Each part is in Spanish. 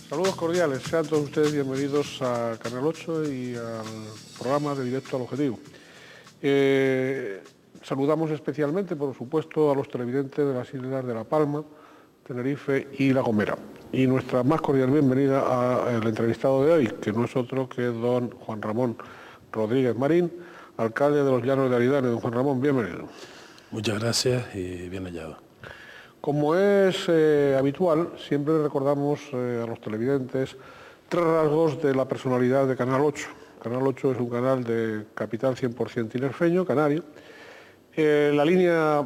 Saludos cordiales, sean todos ustedes bienvenidos a Canal 8 y al programa de Directo al Objetivo. Saludamos especialmente, por supuesto, a los televidentes de las islas de La Palma, Tenerife y La Gomera. Y nuestra más cordial bienvenida al entrevistado de hoy, que no es otro que don Juan Ramón Rodríguez Marín, alcalde de los Llanos de Aridane. Don Juan Ramón, bienvenido. Muchas gracias y bien hallado. Como es habitual, siempre recordamos a los televidentes tres rasgos de la personalidad de Canal 8. Canal 8 es un canal de capital 100% tinerfeño, canario. La línea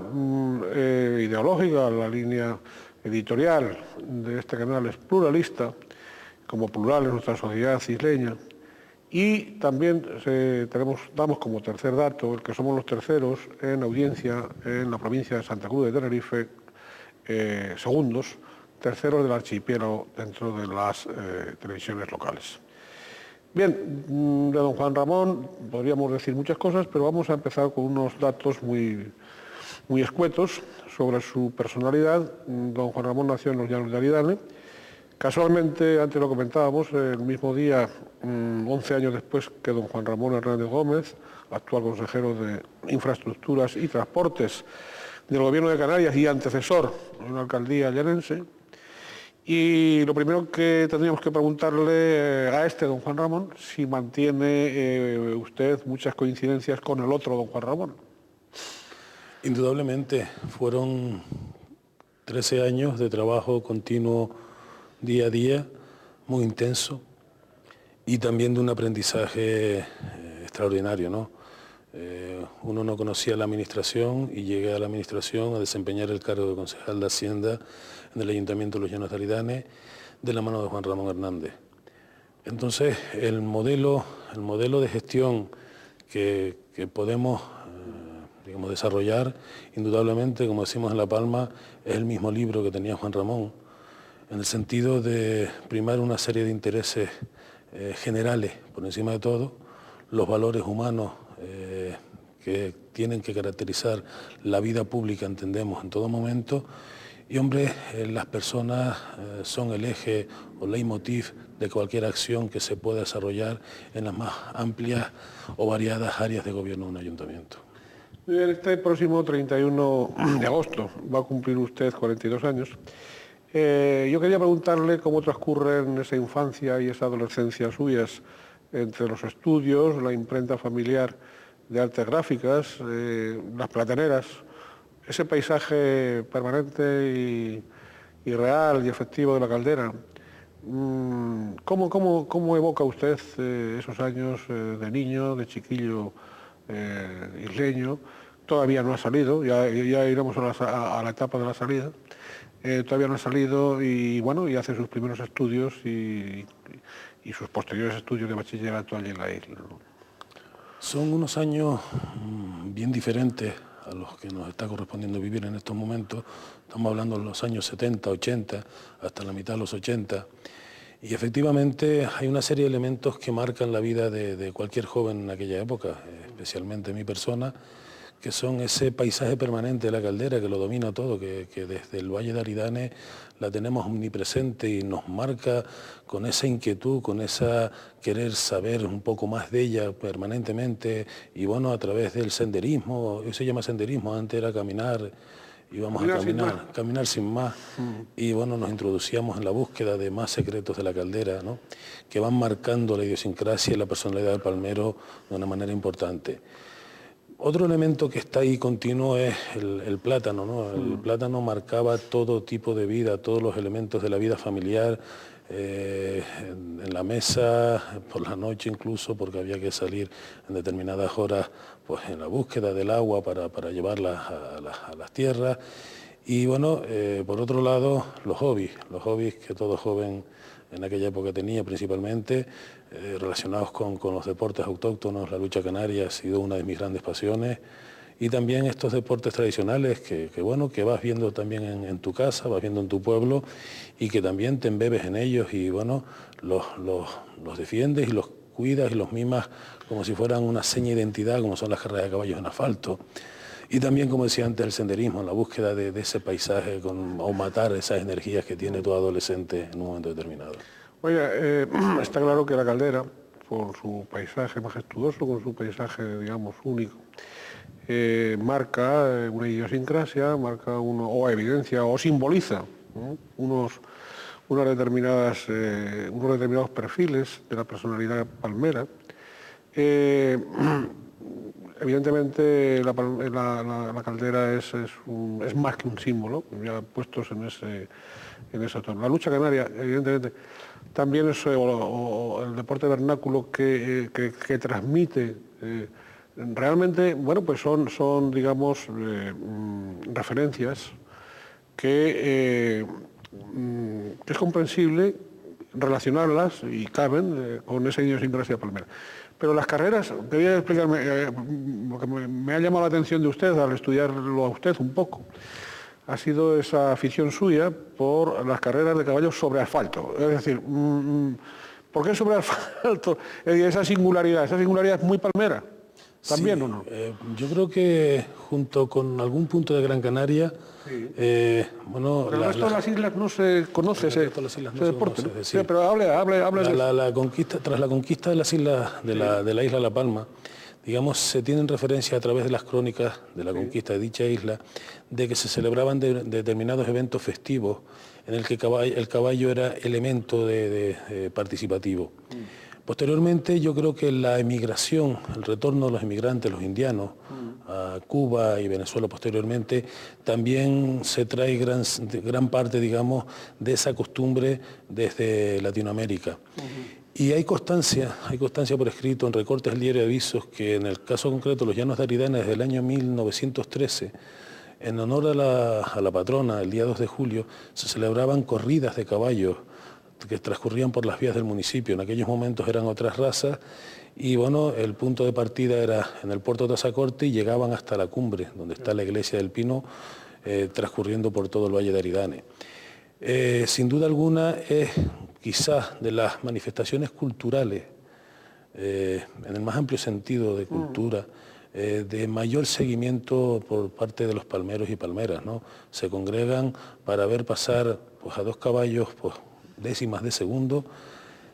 ideológica, la línea editorial de este canal es pluralista, como plural en nuestra sociedad isleña. Y también damos como tercer dato el que somos los terceros en audiencia en la provincia de Santa Cruz de Tenerife, segundos, terceros del archipiélago dentro de las televisiones locales. Bien, de don Juan Ramón podríamos decir muchas cosas, pero vamos a empezar con unos datos muy escuetos sobre su personalidad. Don Juan Ramón nació en los Llanos de Aridane. Casualmente, antes lo comentábamos, el mismo día, 11 años después que don Juan Ramón Hernández Gómez, actual consejero de Infraestructuras y Transportes del Gobierno de Canarias y antecesor de una alcaldía llanense. Y lo primero que tendríamos que preguntarle a don Juan Ramón, si mantiene usted muchas coincidencias con el otro don Juan Ramón. Indudablemente fueron 13 años de trabajo continuo día a día, muy intenso, y también de un aprendizaje extraordinario, ¿no? Uno no conocía la administración y llegué a la administración a desempeñar el cargo de concejal de Hacienda en el Ayuntamiento de los Llanos de Aridane de la mano de Juan Ramón Hernández. Entonces, el modelo de gestión que podemos desarrollar, indudablemente, como decimos en La Palma, es el mismo libro que tenía Juan Ramón, en el sentido de primar una serie de intereses generales por encima de todo, los valores humanos que tienen que caracterizar la vida pública, entendemos, en todo momento. Y, hombre, las personas son el eje o leitmotiv de cualquier acción que se pueda desarrollar en las más amplias o variadas áreas de gobierno de un ayuntamiento. Este próximo 31 de agosto va a cumplir usted 42 años. Yo quería preguntarle cómo transcurren esa infancia y esa adolescencia suyas entre los estudios, la imprenta familiar de artes gráficas, las plataneras, ese paisaje permanente y real y efectivo de la caldera. ¿Cómo evoca usted esos años de niño, de chiquillo isleño? Todavía no ha salido, ya iremos a la etapa de la salida. Todavía no ha salido y bueno, y hace sus primeros estudios y sus posteriores estudios de bachillerato allí en la isla, ¿no? Son unos años bien diferentes a los que nos está correspondiendo vivir en estos momentos. Estamos hablando de los años 70, 80, hasta la mitad de los 80. Y efectivamente hay una serie de elementos que marcan la vida de cualquier joven en aquella época, especialmente mi persona, que son ese paisaje permanente de la caldera que lo domina todo, que desde el Valle de Aridane la tenemos omnipresente y nos marca con esa inquietud, con esa querer saber un poco más de ella permanentemente, y bueno, a través del senderismo, hoy se llama senderismo, antes era caminar, íbamos a caminar sin más, y bueno, nos introducíamos en la búsqueda de más secretos de la caldera, ¿no?, que van marcando la idiosincrasia y la personalidad del palmero de una manera importante. Otro elemento que está ahí continuo es el plátano, ¿no? El plátano marcaba todo tipo de vida, todos los elementos de la vida familiar, en la mesa, por la noche incluso, porque había que salir en determinadas horas pues, en la búsqueda del agua para llevarla a las tierras. Y bueno, por otro lado, los hobbies que todo joven en aquella época tenía principalmente, relacionados con los deportes autóctonos. La lucha canaria ha sido una de mis grandes pasiones, y también estos deportes tradicionales que vas viendo también en tu casa, vas viendo en tu pueblo, y que también te embebes en ellos y bueno, los defiendes y los cuidas y los mimas como si fueran una seña de identidad, como son las carreras de caballos en asfalto. Y también, como decía antes, el senderismo, la búsqueda de ese paisaje o matar esas energías que tiene todo adolescente en un momento determinado. Oye, está claro que la Caldera, por su paisaje majestuoso, con su paisaje, digamos, único, marca una idiosincrasia, marca o evidencia o simboliza, ¿no?, unos determinados perfiles de la personalidad palmera. Evidentemente la caldera es más que un símbolo, ya puestos en ese tono. La lucha canaria, evidentemente, también es el deporte vernáculo que transmite. Realmente, bueno, pues son digamos, referencias que es comprensible relacionarlas y caben con esa idiosincrasia palmera. Pero las carreras, quería explicarme, lo que me ha llamado la atención de usted al estudiarlo a usted un poco, ha sido esa afición suya por las carreras de caballos sobre asfalto. Es decir, ¿por qué sobre asfalto? Es decir, esa singularidad es muy palmera, ¿también Sí, o no? Yo creo que junto con algún punto de Gran Canaria, Sí. bueno... Pero el resto de las islas no se conoce el resto de las islas no se deporte, conoce, ¿no? es decir, Sí, pero hable de eso. tras la conquista de las islas de la isla La Palma, digamos, se tienen referencia a través de las crónicas de la conquista de dicha isla, de que se celebraban determinados eventos festivos en el que el caballo era elemento participativo. Posteriormente, yo creo que la emigración, el retorno de los emigrantes, los indianos, a Cuba y Venezuela posteriormente, también se trae gran parte, digamos, de esa costumbre desde Latinoamérica. Y hay constancia por escrito en recortes del diario de avisos que en el caso concreto los Llanos de Aridane desde el año 1913, en honor a la patrona, el día 2 de julio, se celebraban corridas de caballos que transcurrían por las vías del municipio. En aquellos momentos eran otras razas y bueno, el punto de partida era en el puerto de Tazacorte y llegaban hasta la cumbre, donde está la iglesia del Pino, transcurriendo por todo el valle de Aridane. Sin duda alguna es quizás de las manifestaciones culturales, en el más amplio sentido de cultura, de mayor seguimiento por parte de los palmeros y palmeras, ¿no? Se congregan para ver pasar pues, a dos caballos pues, décimas de segundo,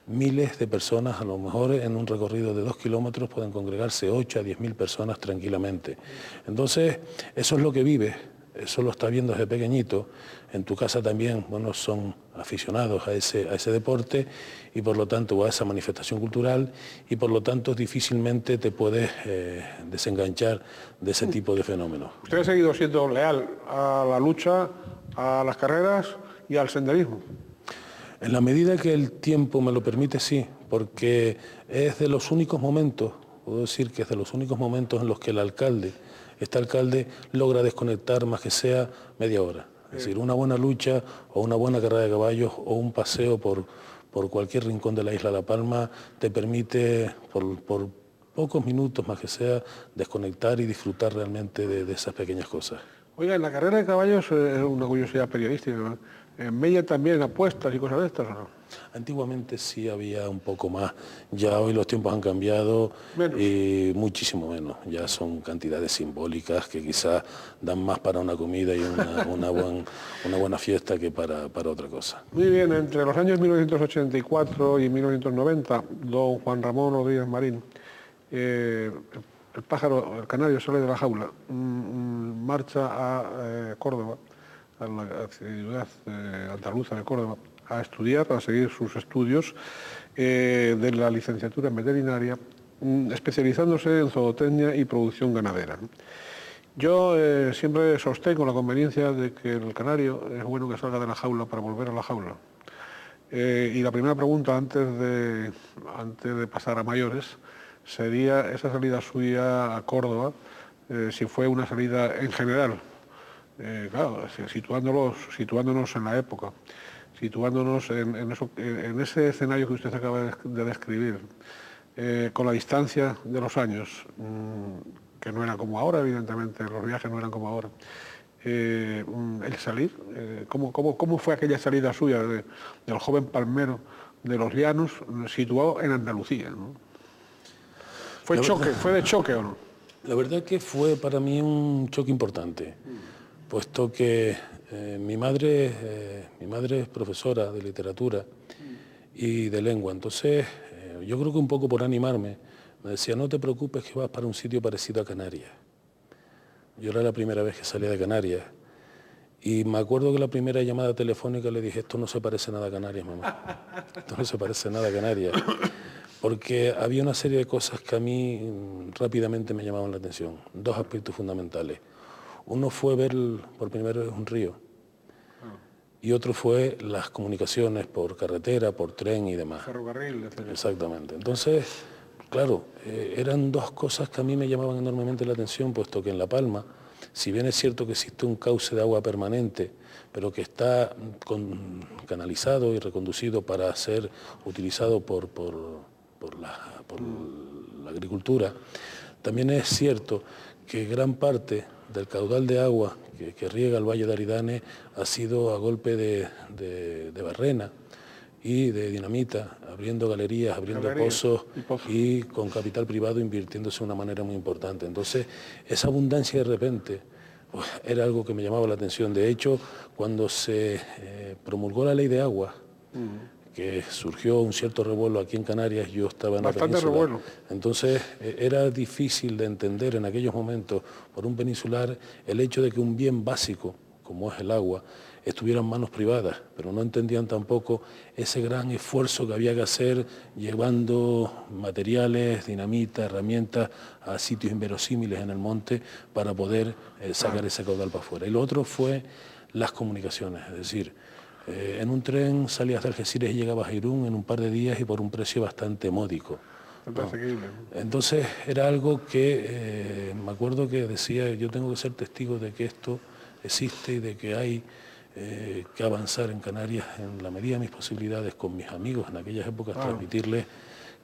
miles de personas, a lo mejor en un recorrido de 2 kilómetros pueden congregarse 8 a 10.000 personas tranquilamente. Entonces, eso es lo que vives, eso lo estás viendo desde pequeñito. En tu casa también, bueno, son aficionados a ese deporte y por lo tanto a esa manifestación cultural y por lo tanto difícilmente te puedes desenganchar de ese tipo de fenómenos. Usted ha seguido siendo leal a la lucha, a las carreras y al senderismo. En la medida que el tiempo me lo permite, sí, porque es de los únicos momentos, puedo decir que es de los únicos momentos en los que este alcalde logra desconectar más que sea media hora. Es decir, una buena lucha o una buena carrera de caballos o un paseo por cualquier rincón de la isla La Palma te permite, por pocos minutos más que sea, desconectar y disfrutar realmente de esas pequeñas cosas. Oiga, en la carrera de caballos es una curiosidad periodística, ¿no? ¿En Mella también apuestas y cosas de estas o no? Antiguamente sí había un poco más, ya hoy los tiempos han cambiado y muchísimo menos, ya son cantidades simbólicas que quizás dan más para una comida y una buena fiesta que para otra cosa. Muy bien, entre los años 1984 y 1990, don Juan Ramón Rodríguez Marín, el canario sale de la jaula, marcha a Córdoba, a la ciudad andaluza de Córdoba, a estudiar, a seguir sus estudios de la licenciatura en veterinaria, especializándose en zootecnia y producción ganadera. Yo siempre sostengo la conveniencia de que el canario es bueno que salga de la jaula para volver a la jaula. Y la primera pregunta, antes de pasar a mayores, sería esa salida suya a Córdoba, si fue una salida en general, claro, situándonos en la época, situándonos en ese escenario que usted acaba de describir, con la distancia de los años, que no era como ahora, evidentemente, los viajes no eran como ahora. El salir, ¿cómo fue aquella salida suya del joven palmero de los Llanos, situado en Andalucía, ¿no? ¿Fue de choque o no? La verdad que fue para mí un choque importante, puesto que mi madre es profesora de literatura y de lengua. Entonces, yo creo que un poco por animarme, me decía, no te preocupes que vas para un sitio parecido a Canarias. Yo era la primera vez que salía de Canarias. Y me acuerdo que la primera llamada telefónica le dije, esto no se parece nada a Canarias, mamá. Esto no se parece nada a Canarias. Porque había una serie de cosas que a mí rápidamente me llamaban la atención. Dos aspectos fundamentales. Uno fue ver por primera vez un río. Y otro fue las comunicaciones por carretera, por tren y demás. Ferrocarril, etc. Exactamente. Entonces, claro, eran dos cosas que a mí me llamaban enormemente la atención, puesto que en La Palma, si bien es cierto que existe un cauce de agua permanente, pero que está canalizado y reconducido para ser utilizado por la agricultura, también es cierto que gran parte del caudal de agua que riega el Valle de Aridane ha sido a golpe de barrena y de dinamita, abriendo galerías, abriendo pozos y con capital privado invirtiéndose de una manera muy importante. Entonces, esa abundancia de repente pues, era algo que me llamaba la atención. De hecho, cuando se promulgó la ley de agua, que surgió un cierto revuelo aquí en Canarias, yo estaba en la península. Bastante revuelo. Entonces era difícil de entender en aquellos momentos por un peninsular el hecho de que un bien básico, como es el agua, estuviera en manos privadas, pero no entendían tampoco ese gran esfuerzo que había que hacer llevando materiales, dinamita, herramientas a sitios inverosímiles en el monte para poder sacar ese caudal para afuera. Y lo otro fue las comunicaciones, es decir, en un tren salías de Algeciras y llegabas a Irún en un par de días y por un precio bastante módico. ¿No? Entonces era algo que me acuerdo que decía, yo tengo que ser testigo de que esto existe y de que hay que avanzar en Canarias en la medida de mis posibilidades con mis amigos en aquellas épocas, transmitirles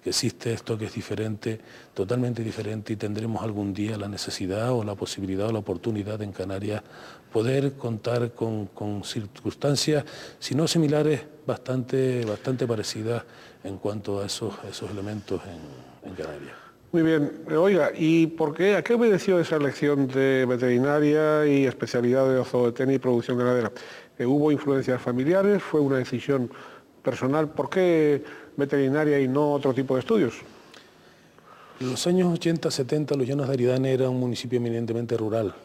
que existe esto que es diferente, totalmente diferente, y tendremos algún día la necesidad o la posibilidad o la oportunidad en Canarias poder contar con circunstancias, si no similares, bastante parecidas en cuanto a esos elementos en Canarias. Muy bien. Oiga, ¿y por qué, a qué obedeció esa elección de veterinaria y especialidad de zootecnia y producción ganadera? ¿Hubo influencias familiares? ¿Fue una decisión personal? ¿Por qué veterinaria y no otro tipo de estudios? En los años 80, 70, Los Llanos de Aridane era un municipio eminentemente rural.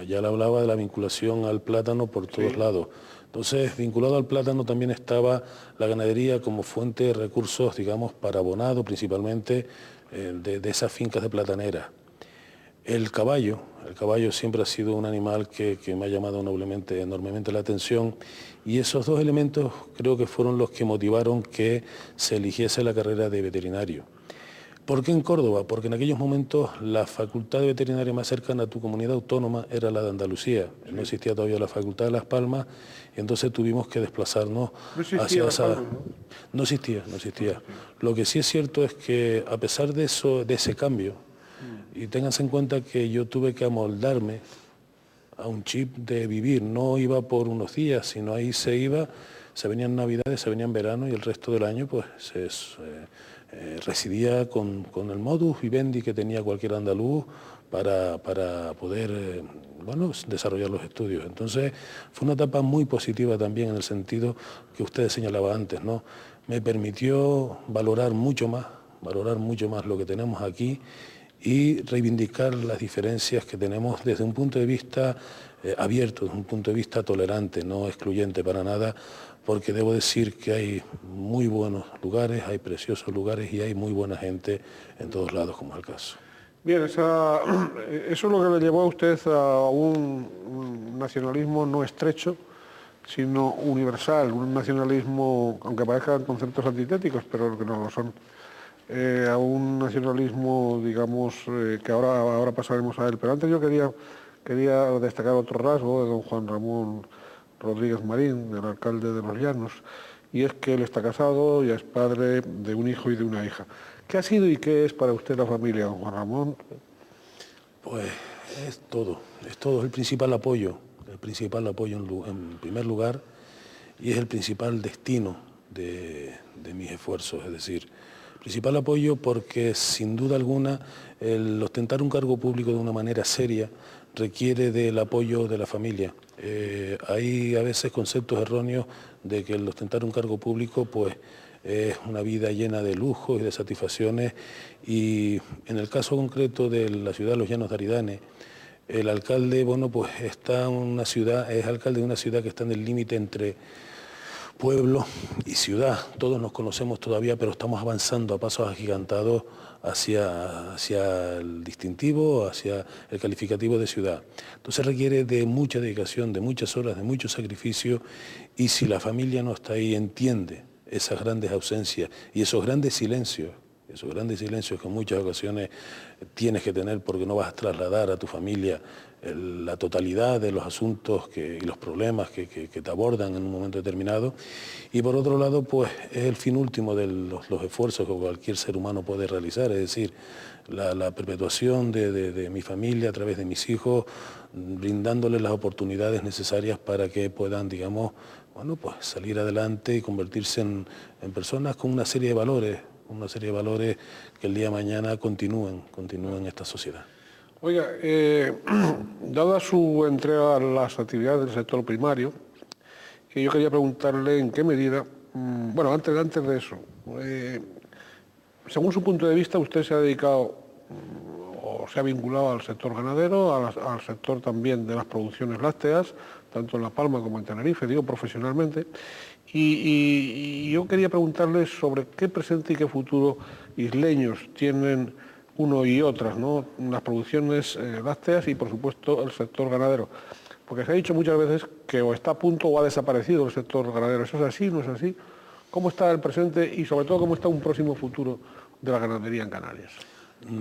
Ya le hablaba de la vinculación al plátano por todos lados. Entonces, vinculado al plátano también estaba la ganadería como fuente de recursos, digamos, para abonado principalmente de esas fincas de platanera. El caballo siempre ha sido un animal que me ha llamado enormemente la atención, y esos dos elementos creo que fueron los que motivaron que se eligiese la carrera de veterinario. ¿Por qué en Córdoba? Porque en aquellos momentos la facultad de veterinaria más cercana a tu comunidad autónoma era la de Andalucía. No existía todavía la facultad de Las Palmas, y entonces tuvimos que desplazarnos hacia esa... No existía. Lo que sí es cierto es que a pesar de ese cambio, y ténganse en cuenta que yo tuve que amoldarme a un chip de vivir, no iba por unos días, sino ahí se venían Navidades, se venían verano, y el resto del año pues residía con el modus vivendi que tenía cualquier andaluz para poder desarrollar los estudios. Entonces fue una etapa muy positiva también en el sentido que usted señalaba antes, ¿no? Me permitió valorar mucho más lo que tenemos aquí y reivindicar las diferencias que tenemos desde un punto de vista abierto, desde un punto de vista tolerante, no excluyente para nada, porque debo decir que hay muy buenos lugares, hay preciosos lugares y hay muy buena gente en todos lados, como es el caso. Bien, eso es lo que le llevó a usted a un nacionalismo no estrecho, sino universal, un nacionalismo, aunque parezcan conceptos antitéticos, pero que no lo son, a un nacionalismo, digamos, que ahora pasaremos a él. Pero antes yo quería destacar otro rasgo de don Juan Ramón Rodríguez Marín, el alcalde de Los Llanos, y es que él está casado y es padre de un hijo y de una hija. ¿Qué ha sido y qué es para usted la familia, don Juan Ramón? Pues es todo, es el principal apoyo en primer lugar, y es el principal destino de mis esfuerzos, es decir, principal apoyo porque sin duda alguna el ostentar un cargo público de una manera seria requiere del apoyo de la familia. Hay a veces conceptos erróneos de que el ostentar un cargo público pues es una vida llena de lujos y de satisfacciones, y en el caso concreto de la ciudad de Los Llanos de Aridane, el alcalde, bueno, pues está en una ciudad, es alcalde de una ciudad que está en el límite entre pueblo y ciudad. Todos nos conocemos todavía, pero estamos avanzando a pasos agigantados hacia el distintivo, hacia el calificativo de ciudad. Entonces requiere de mucha dedicación, de muchas horas, de mucho sacrificio, y si la familia no está ahí, entiende esas grandes ausencias y esos grandes silencios que en muchas ocasiones tienes que tener porque no vas a trasladar a tu familia la totalidad de los asuntos y los problemas que te abordan en un momento determinado. Y por otro lado, pues es el fin último de los esfuerzos que cualquier ser humano puede realizar, es decir, la perpetuación de mi familia a través de mis hijos, brindándoles las oportunidades necesarias para que puedan, digamos, bueno, pues salir adelante y convertirse en personas con una serie de valores que el día de mañana continúen esta sociedad. Oiga, dada su entrega a las actividades del sector primario, yo quería preguntarle en qué medida, bueno, antes de eso, según su punto de vista, usted se ha dedicado o se ha vinculado al sector ganadero, al sector también de las producciones lácteas, tanto en La Palma como en Tenerife, digo profesionalmente, y yo quería preguntarle sobre qué presente y qué futuro isleños tienen uno y otras, ¿no? Las producciones lácteas y, por supuesto, el sector ganadero. Porque se ha dicho muchas veces que o está a punto o ha desaparecido el sector ganadero. ¿Eso es así? ¿No es así? ¿Cómo está el presente y, sobre todo, cómo está un próximo futuro de la ganadería en Canarias?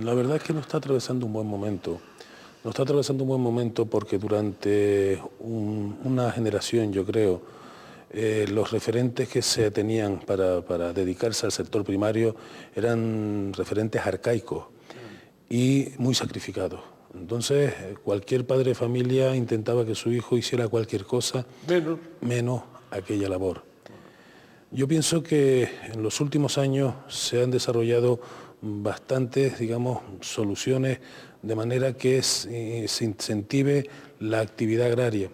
La verdad es que no está atravesando un buen momento. No está atravesando un buen momento porque durante una generación, yo creo, los referentes que se tenían para dedicarse al sector primario eran referentes arcaicos y muy sacrificados. Entonces, cualquier padre de familia intentaba que su hijo hiciera cualquier cosa, menos aquella labor. Yo pienso que en los últimos años se han desarrollado bastantes, digamos, soluciones de manera que se incentive la actividad agraria,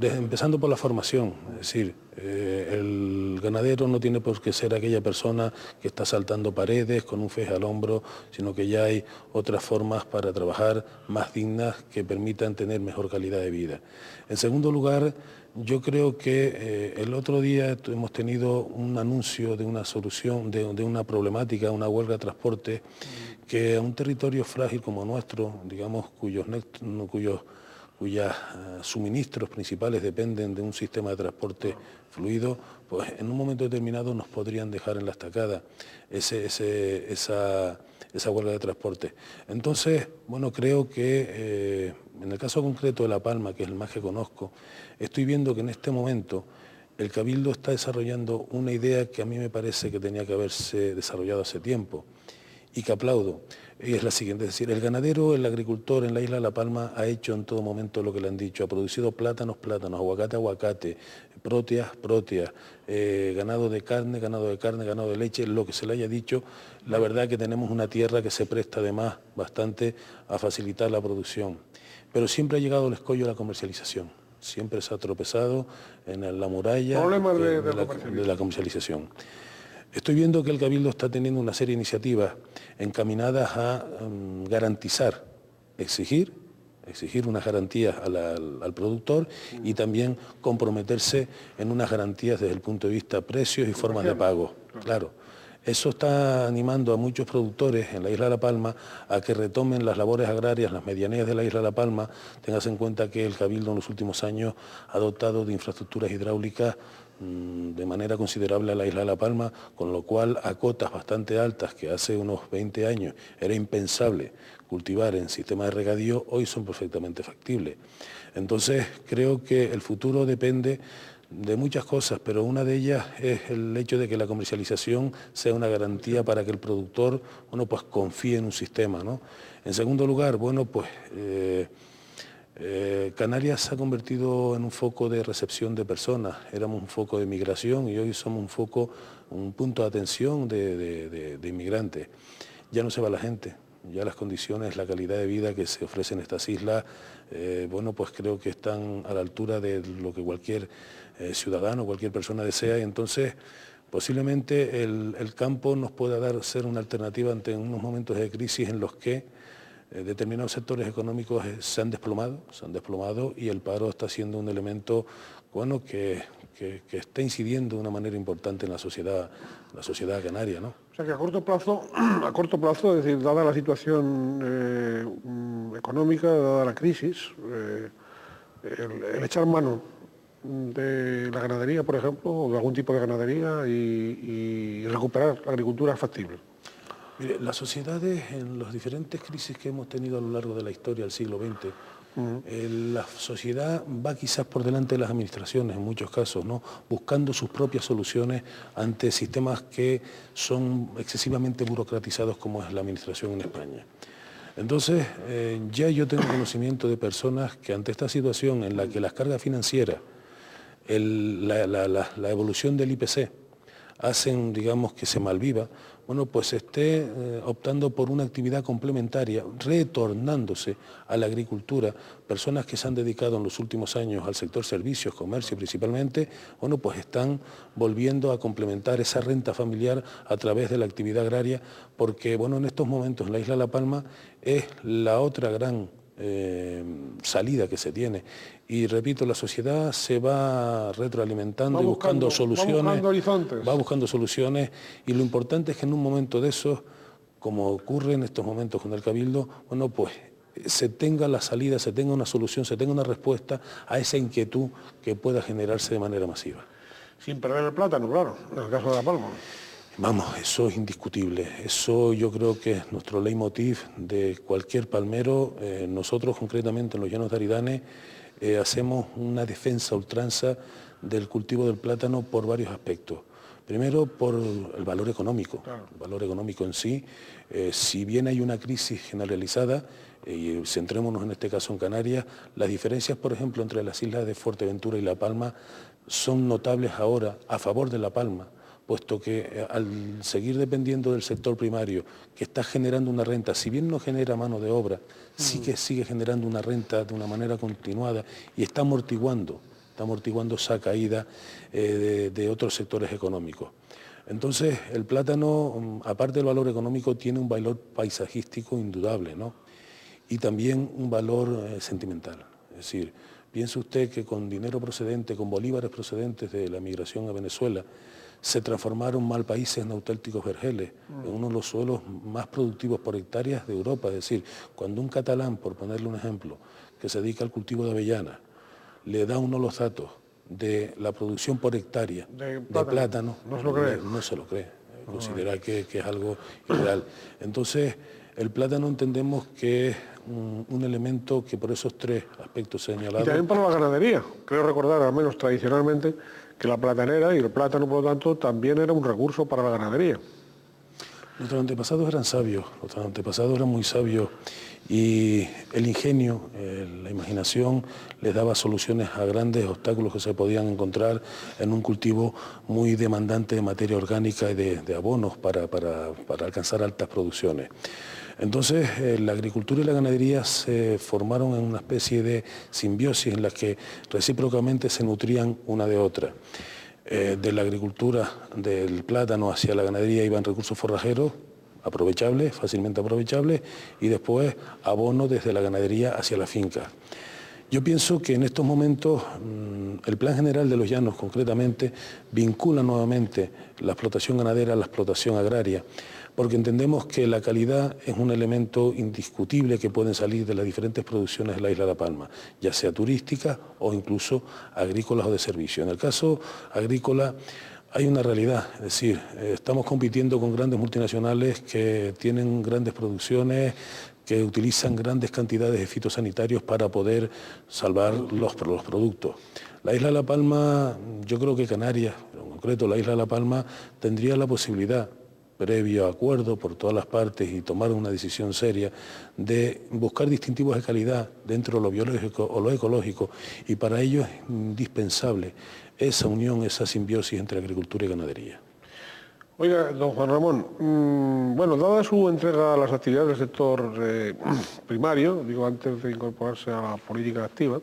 empezando por la formación, es decir, el ganadero no tiene por qué ser aquella persona que está saltando paredes con un fez al hombro, sino que ya hay otras formas para trabajar más dignas que permitan tener mejor calidad de vida. En segundo lugar, yo creo que el otro día hemos tenido un anuncio de una solución, de una problemática, una huelga de transporte, que a un territorio frágil como nuestro, digamos, cuyos suministros principales dependen de un sistema de transporte fluido, pues en un momento determinado nos podrían dejar en la estacada esa huelga de transporte. Entonces, bueno, creo que en el caso concreto de La Palma, que es el más que conozco, estoy viendo que en este momento el Cabildo está desarrollando una idea que a mí me parece que tenía que haberse desarrollado hace tiempo y que aplaudo. Y es la siguiente, es decir, el ganadero, el agricultor en la isla de La Palma ha hecho en todo momento lo que le han dicho, ha producido plátanos, aguacate, próteas, ganado de carne, ganado de leche, lo que se le haya dicho. La verdad que tenemos una tierra que se presta además bastante a facilitar la producción. Pero siempre ha llegado el escollo de la comercialización. Siempre se ha tropezado en la muralla de la comercialización. Estoy viendo que el Cabildo está teniendo una serie de iniciativas encaminadas a garantizar, exigir unas garantías al productor y también comprometerse en unas garantías desde el punto de vista de precios y formas de pago. Claro. Eso está animando a muchos productores en la isla de La Palma a que retomen las labores agrarias, las medianías de la isla de La Palma. Tengas en cuenta que el Cabildo en los últimos años ha dotado de infraestructuras hidráulicas de manera considerable a la isla de La Palma, con lo cual a cotas bastante altas que hace unos 20 años era impensable cultivar en sistema de regadío, hoy son perfectamente factibles. Entonces creo que el futuro depende de muchas cosas, pero una de ellas es el hecho de que la comercialización sea una garantía para que el productor, bueno, pues confíe en un sistema, ¿no? En segundo lugar, bueno, pues Canarias se ha convertido en un foco de recepción de personas. Éramos un foco de migración y hoy somos un punto de atención de inmigrantes. Ya no se va la gente, Ya las condiciones, la calidad de vida que se ofrece en estas islas, bueno, pues creo que están a la altura de lo que cualquier ciudadano, cualquier persona desea, y entonces posiblemente el campo nos pueda ser una alternativa ante unos momentos de crisis en los que determinados sectores económicos se han desplomado y el paro está siendo un elemento, bueno, que está incidiendo de una manera importante en la sociedad canaria, ¿no? O sea que a corto plazo, es decir, dada la situación económica, dada la crisis, el echar mano de la ganadería, por ejemplo, o de algún tipo de ganadería y recuperar la agricultura es factible. Mire, las sociedades, en las diferentes crisis que hemos tenido a lo largo de la historia del siglo XX, la sociedad va quizás por delante de las administraciones en muchos casos, ¿no? Buscando sus propias soluciones ante sistemas que son excesivamente burocratizados como es la administración en España. Entonces, ya yo tengo conocimiento de personas que ante esta situación en la que las cargas financieras, la evolución del IPC, hacen, digamos, que se malviva, bueno, pues esté optando por una actividad complementaria, retornándose a la agricultura, personas que se han dedicado en los últimos años al sector servicios, comercio principalmente, bueno, pues están volviendo a complementar esa renta familiar a través de la actividad agraria, porque, bueno, en estos momentos en la isla de La Palma es la otra gran salida que se tiene. Y repito, la sociedad se va retroalimentando y buscando soluciones. Va buscando soluciones y lo importante es que en un momento de esos, como ocurre en estos momentos con el Cabildo, bueno, pues se tenga la salida, se tenga una solución, se tenga una respuesta a esa inquietud que pueda generarse de manera masiva. Sin perder el plátano, claro, en el caso de La Palma. Vamos, eso es indiscutible. Eso yo creo que es nuestro leitmotiv de cualquier palmero. Nosotros concretamente en los Llanos de Aridane hacemos una defensa a ultranza del cultivo del plátano por varios aspectos. Primero, por el valor económico. Claro. El valor económico en sí. Si bien hay una crisis generalizada, y centrémonos en este caso en Canarias, las diferencias, por ejemplo, entre las islas de Fuerteventura y La Palma son notables ahora a favor de La Palma, puesto que al seguir dependiendo del sector primario, que está generando una renta, si bien no genera mano de obra, sí que sigue generando una renta de una manera continuada y está amortiguando esa caída de otros sectores económicos. Entonces, el plátano, aparte del valor económico, tiene un valor paisajístico indudable, ¿no? Y también un valor sentimental. Es decir, piense usted que con dinero procedente, con bolívares procedentes de la migración a Venezuela, se transformaron malpaíses en auténticos vergeles, en uno de los suelos más productivos por hectáreas de Europa. Es decir, cuando un catalán, por ponerle un ejemplo, que se dedica al cultivo de avellana, le da uno los datos de la producción por hectárea de plátano, no se lo cree. No se lo cree. Considera que es algo irreal. Entonces, el plátano entendemos que es un elemento que por esos tres aspectos señalados... Y también para la ganadería. Creo recordar, al menos tradicionalmente, que la platanera y el plátano, por lo tanto, también era un recurso para la ganadería. Nuestros antepasados eran sabios, nuestros antepasados eran muy sabios y el ingenio, la imaginación les daba soluciones a grandes obstáculos que se podían encontrar en un cultivo muy demandante de materia orgánica y de abonos para alcanzar altas producciones. Entonces, la agricultura y la ganadería se formaron en una especie de simbiosis en la que recíprocamente se nutrían una de otra. De la agricultura, del plátano hacia la ganadería iban recursos forrajeros aprovechables, fácilmente aprovechables, y después abono desde la ganadería hacia la finca. Yo pienso que en estos momentos el Plan General de los Llanos, concretamente, vincula nuevamente la explotación ganadera a la explotación agraria, porque entendemos que la calidad es un elemento indiscutible que pueden salir de las diferentes producciones de la isla de La Palma, ya sea turística o incluso agrícolas o de servicio. En el caso agrícola hay una realidad, es decir, estamos compitiendo con grandes multinacionales que tienen grandes producciones, que utilizan grandes cantidades de fitosanitarios para poder salvar los productos. La isla de La Palma, yo creo que Canarias, en concreto la isla de La Palma, tendría la posibilidad, previo acuerdo por todas las partes y tomar una decisión seria, de buscar distintivos de calidad dentro de lo biológico o lo ecológico, y para ello es indispensable esa unión, esa simbiosis entre agricultura y ganadería. Oiga, don Juan Ramón, bueno, dada su entrega a las actividades del sector primario, digo antes de incorporarse a la política activa,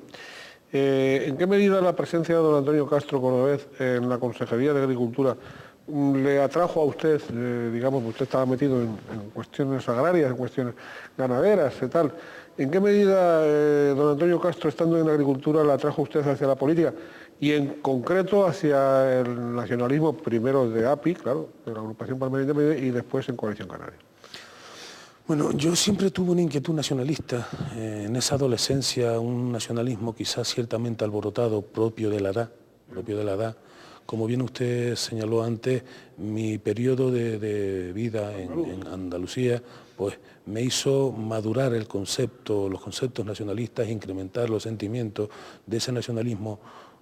¿en qué medida la presencia de don Antonio Castro Cordovez en la Consejería de Agricultura le atrajo a usted, digamos, usted estaba metido en cuestiones agrarias, en cuestiones ganaderas y tal? ¿En qué medida don Antonio Castro, estando en Agricultura, le atrajo a usted hacia la política y en concreto hacia el nacionalismo, primero de API, claro, de la Agrupación Palmera Independiente, y después en Coalición Canaria? Bueno, yo siempre tuve una inquietud nacionalista. En esa adolescencia, un nacionalismo quizás ciertamente alborotado, propio de la edad. Como bien usted señaló antes, mi periodo de vida en Andalucía, pues me hizo madurar los conceptos nacionalistas, incrementar los sentimientos de ese nacionalismo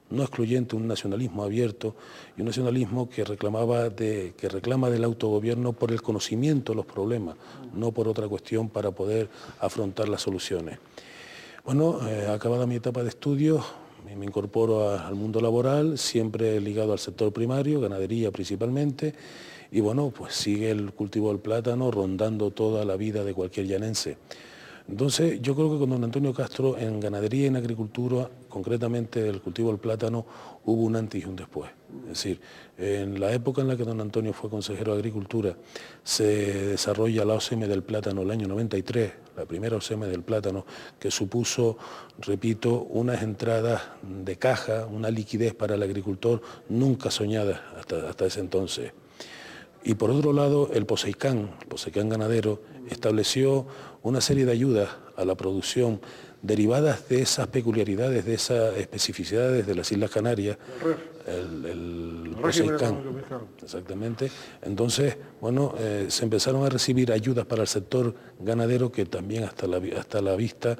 no excluyente, un nacionalismo abierto y un nacionalismo que reclama del autogobierno por el conocimiento de los problemas, no por otra cuestión para poder afrontar las soluciones. Bueno, acabada mi etapa de estudios, me incorporo al mundo laboral, siempre ligado al sector primario, ganadería principalmente, y bueno, pues sigue el cultivo del plátano rondando toda la vida de cualquier llanense. Entonces, yo creo que con don Antonio Castro, en ganadería y en agricultura, concretamente el cultivo del plátano, hubo un antes y un después. Es decir, en la época en la que don Antonio fue consejero de Agricultura, se desarrolla la OCM del plátano el año 93, la primera OCM del plátano, que supuso, repito, unas entradas de caja, una liquidez para el agricultor nunca soñada hasta ese entonces. Y por otro lado, el POSEICAN ganadero, estableció una serie de ayudas a la producción derivadas de esas peculiaridades, de esas especificidades de las Islas Canarias, el POSEICAN, exactamente. Entonces, bueno, se empezaron a recibir ayudas para el sector ganadero que también hasta la vista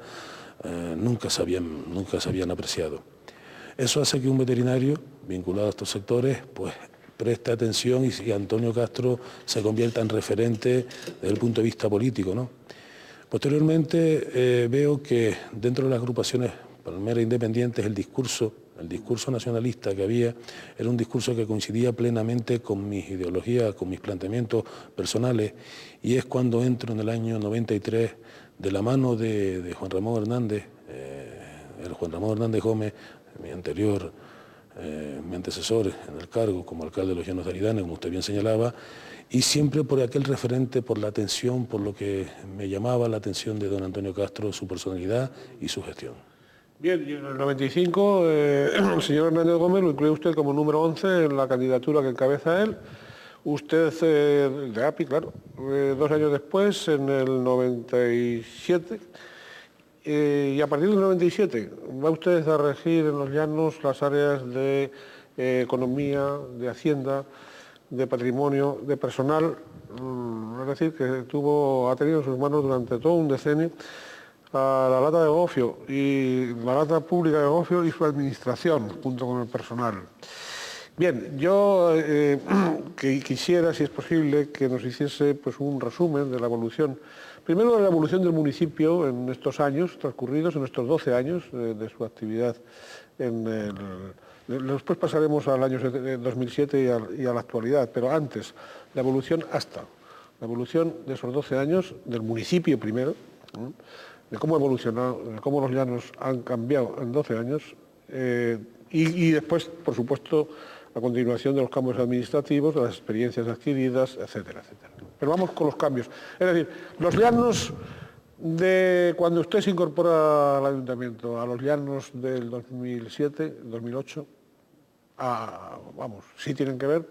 nunca se habían apreciado. Eso hace que un veterinario vinculado a estos sectores, pues, preste atención y Antonio Castro se convierta en referente desde el punto de vista político, ¿no? Posteriormente veo que dentro de las agrupaciones palmeras independientes el discurso nacionalista que había era un discurso que coincidía plenamente con mis ideologías, con mis planteamientos personales, y es cuando entro en el año 93 de la mano de Juan Ramón Hernández, el Juan Ramón Hernández Gómez, mi antecesor en el cargo como alcalde de los Llanos de Aridane, como usted bien señalaba, y siempre por aquel referente, por la atención, por lo que me llamaba la atención de don Antonio Castro, su personalidad y su gestión. Bien, y en el 95 el señor Hernández Gómez lo incluye usted como número 11 en la candidatura que encabeza él. Usted, de API, claro, 2 años después, en el 97, y a partir del 97 va usted a regir en los Llanos las áreas de economía, de hacienda, de patrimonio, de personal, es decir, que ha tenido en sus manos durante todo un decenio a la lata de Gofio y la lata pública de Gofio y su administración, junto con el personal. Bien, yo quisiera, si es posible, que nos hiciese pues, un resumen de la evolución, primero de la evolución del municipio en estos años transcurridos, en estos 12 años de su actividad. Después pasaremos al año 2007 y a la actualidad, pero antes, la evolución de esos 12 años del municipio primero, ¿no? De cómo ha evolucionado, de cómo los llanos han cambiado en 12 años, y después, por supuesto, a continuación de los cambios administrativos, de las experiencias adquiridas, etcétera, etcétera. Pero vamos con los cambios. Es decir, los llanos de cuando usted se incorpora al ayuntamiento, a los llanos del 2007, 2008, vamos, sí tienen que ver,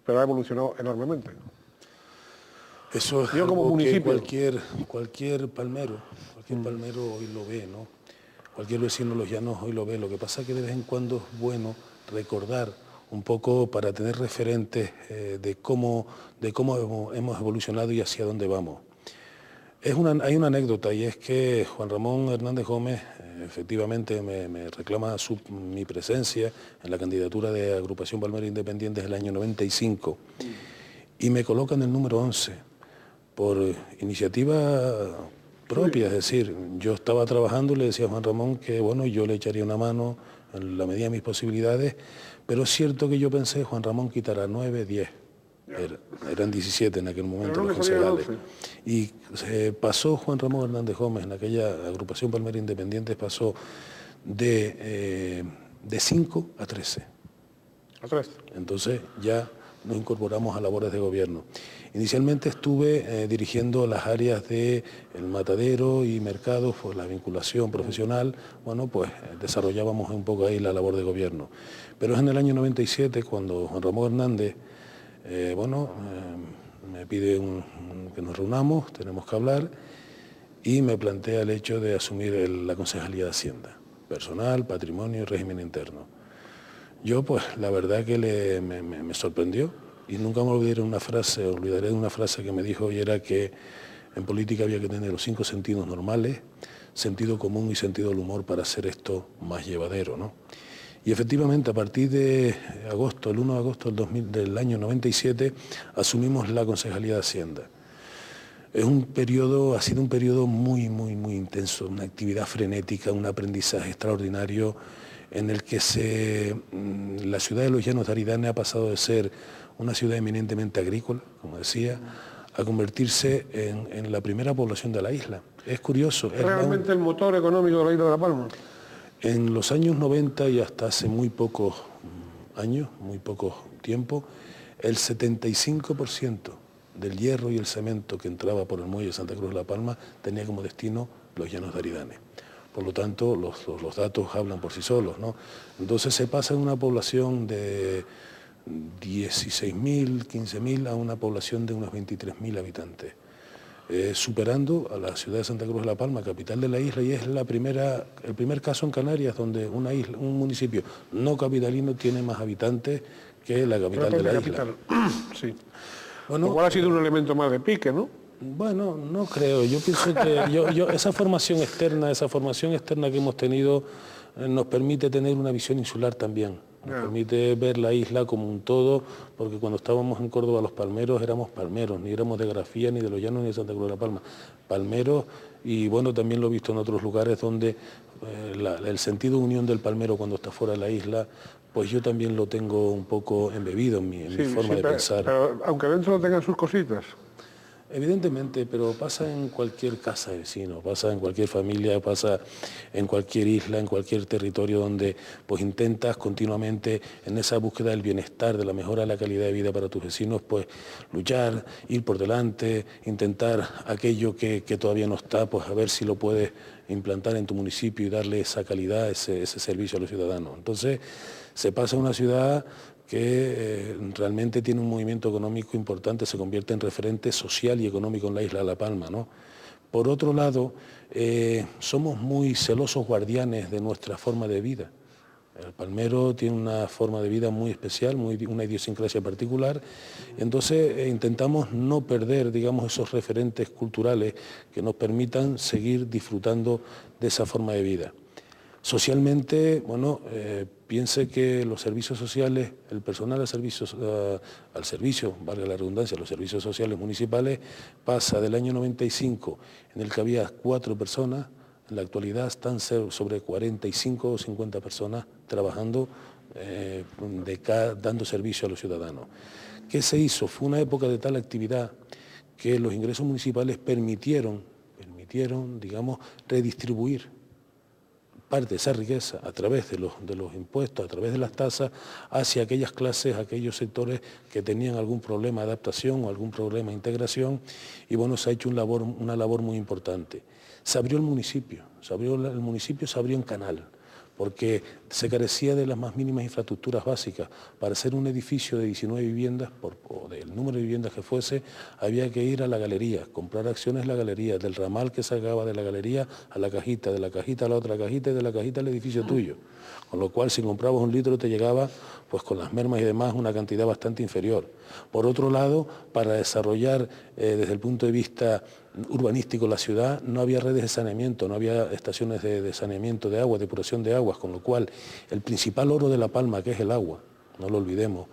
pero ha evolucionado enormemente. Eso es yo como algo municipio, que cualquier palmero hoy lo ve, ¿no? Cualquier vecino de los llanos hoy lo ve. Lo que pasa es que de vez en cuando es bueno recordar un poco para tener referentes de cómo hemos evolucionado y hacia dónde vamos. Hay una anécdota, y es que Juan Ramón Hernández Gómez efectivamente me reclama mi presencia en la candidatura de Agrupación Palmera Independiente del año 95 y me coloca en el número 11 por iniciativa propia. Es decir, yo estaba trabajando y le decía a Juan Ramón que bueno, yo le echaría una mano en la medida de mis posibilidades, pero es cierto que yo pensé, Juan Ramón quitará 9, 10. Eran 17 en aquel momento Pero no los le salían concejales. 11. Y pasó Juan Ramón Hernández Gómez, en aquella agrupación Palmera Independiente, pasó de 5 a 13. A 13. Entonces ya nos incorporamos a labores de gobierno. Inicialmente estuve dirigiendo las áreas de el matadero y mercados por la vinculación profesional. Bueno, pues desarrollábamos un poco ahí la labor de gobierno. Pero es en el año 97 cuando Juan Ramón Hernández, me pide que nos reunamos, tenemos que hablar, y me plantea el hecho de asumir la Concejalía de Hacienda, personal, patrimonio y régimen interno. Yo, pues, la verdad que me sorprendió y nunca me olvidaré de una frase que me dijo, y era que en política había que tener los 5 sentidos normales, sentido común y sentido del humor para hacer esto más llevadero, ¿no? Y efectivamente, a partir de agosto, el 1 de agosto del año 97, asumimos la Concejalía de Hacienda. Ha sido un periodo muy, muy, muy intenso, una actividad frenética, un aprendizaje extraordinario, en el que la ciudad de Los Llanos de Aridane ha pasado de ser una ciudad eminentemente agrícola, como decía, a convertirse en la primera población de la isla. Es curioso. ¿Realmente el motor económico de la isla de La Palma? En los años 90 y hasta hace muy pocos años, muy poco tiempo, el 75% del hierro y el cemento que entraba por el muelle de Santa Cruz de La Palma tenía como destino Los Llanos de Aridane. Por lo tanto, los datos hablan por sí solos, ¿no? Entonces se pasa de una población de 16.000, 15.000 a una población de unos 23.000 habitantes, superando a la ciudad de Santa Cruz de La Palma, capital de la isla, y es el primer caso en Canarias donde un municipio no capitalino tiene más habitantes que la capital de la isla. Sí. Bueno, lo cual ha sido un elemento más de pique, ¿no? Bueno, no creo. Yo pienso que esa formación externa que hemos tenido nos permite tener una visión insular también. Nos permite ver la isla como un todo, porque cuando estábamos en Córdoba los palmeros éramos palmeros, ni éramos de Grafía, ni de Los Llanos, ni de Santa Cruz de La Palma. Palmeros, y bueno, también lo he visto en otros lugares donde el sentido de unión del palmero cuando está fuera de la isla, pues yo también lo tengo un poco embebido en mi forma de pensar. Pero aunque dentro tengan sus cositas. Evidentemente, pero pasa en cualquier casa de vecino, pasa en cualquier familia, pasa en cualquier isla, en cualquier territorio donde pues intentas continuamente en esa búsqueda del bienestar, de la mejora de la calidad de vida para tus vecinos, pues luchar, ir por delante, intentar aquello que todavía no está, pues a ver si lo puedes implantar en tu municipio y darle esa calidad, ese servicio a los ciudadanos. Entonces, se pasa a una ciudad que realmente tiene un movimiento económico importante, se convierte en referente social y económico en la isla de La Palma, ¿no? Por otro lado, somos muy celosos guardianes de nuestra forma de vida. El palmero tiene una forma de vida muy especial, una idiosincrasia particular, entonces intentamos no perder, digamos, esos referentes culturales que nos permitan seguir disfrutando de esa forma de vida. Socialmente, bueno, piense que los servicios sociales, el personal al servicio, valga la redundancia, los servicios sociales municipales, pasa del año 95, en el que había 4 personas, en la actualidad están sobre 45 o 50 personas trabajando, dando servicio a los ciudadanos. ¿Qué se hizo? Fue una época de tal actividad que los ingresos municipales permitieron, digamos, redistribuir parte de esa riqueza a través de los impuestos, a través de las tasas, hacia aquellas clases, aquellos sectores que tenían algún problema de adaptación o algún problema de integración, y bueno, se ha hecho una labor muy importante. Se abrió el municipio, se abrió en canal, porque se carecía de las más mínimas infraestructuras básicas. Para hacer un edificio de 19 viviendas, o del número de viviendas que fuese, había que ir a la galería, comprar acciones en la galería, del ramal que sacaba de la galería a la cajita, de la cajita a la otra cajita y de la cajita al edificio tuyo. Con lo cual, si comprabas 1 litro, te llegaba, pues con las mermas y demás, una cantidad bastante inferior. Por otro lado, para desarrollar desde el punto de vista urbanístico la ciudad, no había redes de saneamiento, no había estaciones de saneamiento de agua, depuración de aguas, con lo cual el principal oro de La Palma, que es el agua, no lo olvidemos,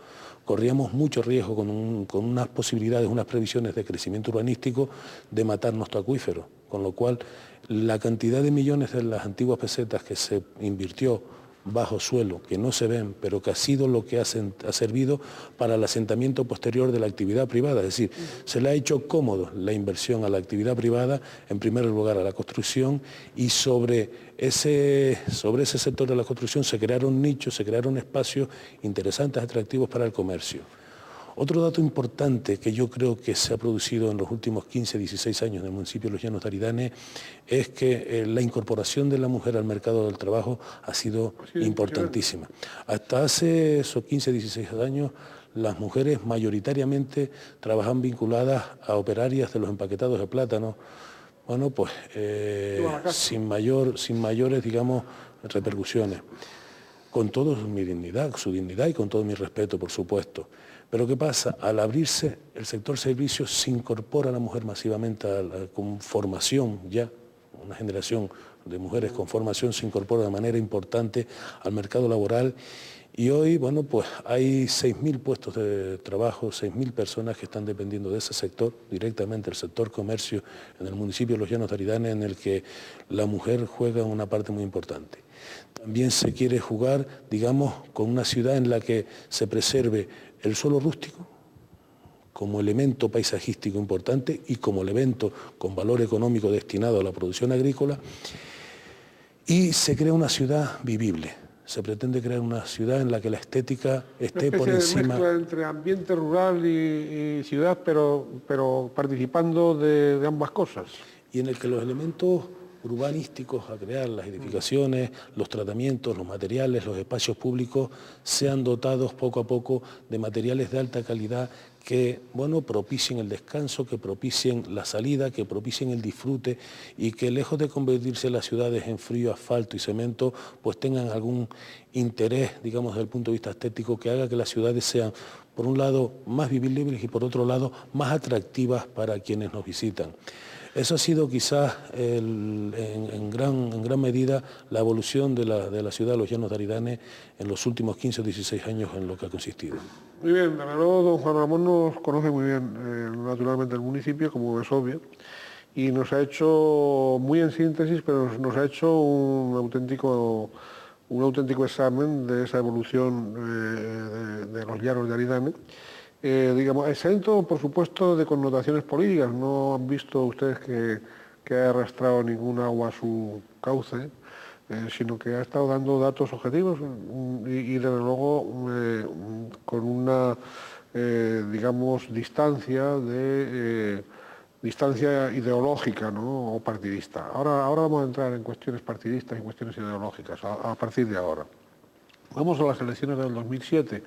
corríamos mucho riesgo con unas posibilidades, unas previsiones de crecimiento urbanístico de matar nuestro acuífero, con lo cual la cantidad de millones de las antiguas pesetas que se invirtió bajo suelo, que no se ven, pero que ha sido lo que ha servido para el asentamiento posterior de la actividad privada. Es decir, se le ha hecho cómodo la inversión a la actividad privada, en primer lugar a la construcción, y sobre ese sector de la construcción se crearon nichos, se crearon espacios interesantes, atractivos para el comercio. Otro dato importante que yo creo que se ha producido en los últimos 15, 16 años en el municipio de Los Llanos de Aridane es que la incorporación de la mujer al mercado del trabajo ha sido importantísima. Hasta hace esos 15, 16 años las mujeres mayoritariamente trabajan vinculadas a operarias de los empaquetados de plátano, bueno, pues sin mayores, digamos, repercusiones. Con toda su dignidad y con todo mi respeto, por supuesto. Pero ¿qué pasa? Al abrirse el sector servicios se incorpora a la mujer masivamente con formación ya, una generación de mujeres con formación se incorpora de manera importante al mercado laboral y hoy, bueno, pues hay 6.000 puestos de trabajo, 6.000 personas que están dependiendo de ese sector, directamente el sector comercio en el municipio de Los Llanos de Aridane, en el que la mujer juega una parte muy importante. También se quiere jugar, digamos, con una ciudad en la que se preserve el suelo rústico como elemento paisajístico importante y como elemento con valor económico destinado a la producción agrícola, y se crea una ciudad vivible. Se pretende crear una ciudad en la que la estética esté por encima... Una mezcla entre ambiente rural y ciudad, pero participando de ambas cosas. Y en el que los elementos urbanísticos a crear, las edificaciones, los tratamientos, los materiales, los espacios públicos, sean dotados poco a poco de materiales de alta calidad que, bueno, propicien el descanso, que propicien la salida, que propicien el disfrute y que lejos de convertirse las ciudades en frío, asfalto y cemento, pues tengan algún interés, digamos, desde el punto de vista estético, que haga que las ciudades sean, por un lado, más vivibles y por otro lado, más atractivas para quienes nos visitan. Eso ha sido quizás en gran medida la evolución de la ciudad de Los Llanos de Aridane en los últimos 15 o 16 años en lo que ha consistido. Muy bien, de verdad, don Juan Ramón nos conoce muy bien, naturalmente, el municipio, como es obvio, y nos ha hecho, muy en síntesis, pero nos ha hecho un auténtico examen de esa evolución de los Llanos de Aridane. Digamos, exento, por supuesto, de connotaciones políticas. No han visto ustedes que ha arrastrado ningún agua a su cauce, sino que ha estado dando datos objetivos y desde luego, con una, digamos, distancia ideológica, ¿no?, o partidista. Ahora vamos a entrar en cuestiones partidistas y cuestiones ideológicas, a partir de ahora. Vamos a las elecciones del 2007.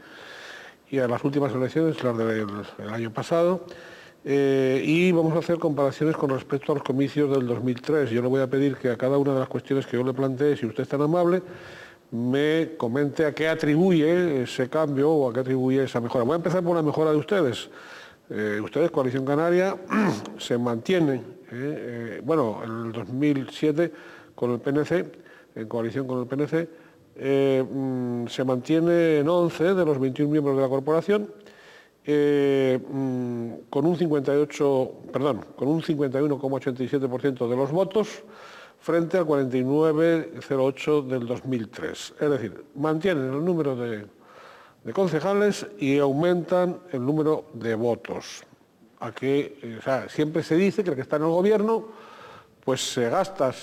Y a las últimas elecciones, las del año pasado, y vamos a hacer comparaciones con respecto a los comicios del 2003. Yo le voy a pedir que a cada una de las cuestiones que yo le plantee, si usted es tan amable, me comente a qué atribuye ese cambio o a qué atribuye esa mejora. Voy a empezar por la mejora de ustedes. Ustedes, Coalición Canaria, se mantienen, bueno, en el 2007 con el PNC, en coalición con el PNC, se mantiene en 11 de los 21 miembros de la corporación, con un 51,87% de los votos frente al 49,08% del 2003. Es decir, mantienen el número de concejales y aumentan el número de votos. O sea, siempre se dice que el que está en el gobierno pues se gasta,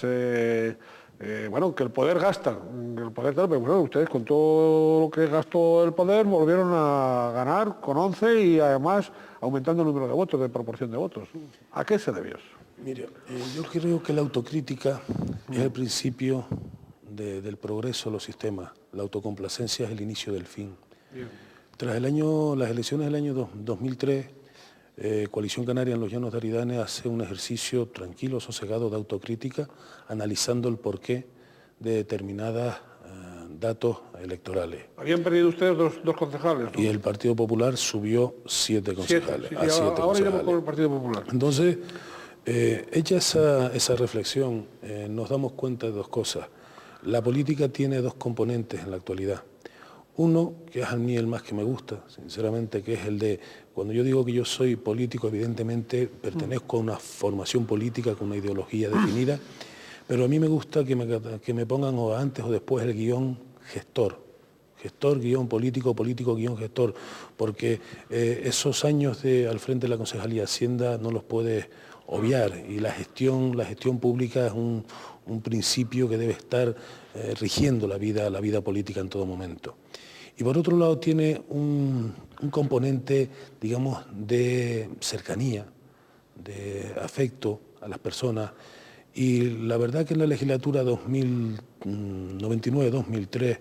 bueno, que el poder gasta, pero bueno, ustedes con todo lo que gastó el poder volvieron a ganar con 11 y además aumentando el número de votos, de proporción de votos. ¿A qué se debió? Mire, yo creo que la autocrítica es el principio del progreso de los sistemas. La autocomplacencia es el inicio del fin. Bien. Tras las elecciones del año 2003, Coalición Canaria en Los Llanos de Aridane hace un ejercicio tranquilo, sosegado de autocrítica, analizando el porqué de determinados datos electorales. Habían perdido ustedes dos concejales, ¿no? Y el Partido Popular subió 7 concejales. Ahora iremos con el Partido Popular. Entonces, hecha esa reflexión, nos damos cuenta de dos cosas. La política tiene dos componentes en la actualidad. Uno, que es a mí el más que me gusta, sinceramente, que es el de, cuando yo digo que yo soy político, evidentemente pertenezco a una formación política con una ideología definida, pero a mí me gusta que me pongan o antes o después el guión gestor. Gestor guión político, político guión gestor, porque esos años al frente de la Concejalía de Hacienda no los puedes obviar, y la gestión pública es un principio que debe estar rigiendo la vida política en todo momento. Y por otro lado tiene un componente, digamos, de cercanía, de afecto a las personas, y la verdad que en la legislatura 2099-2003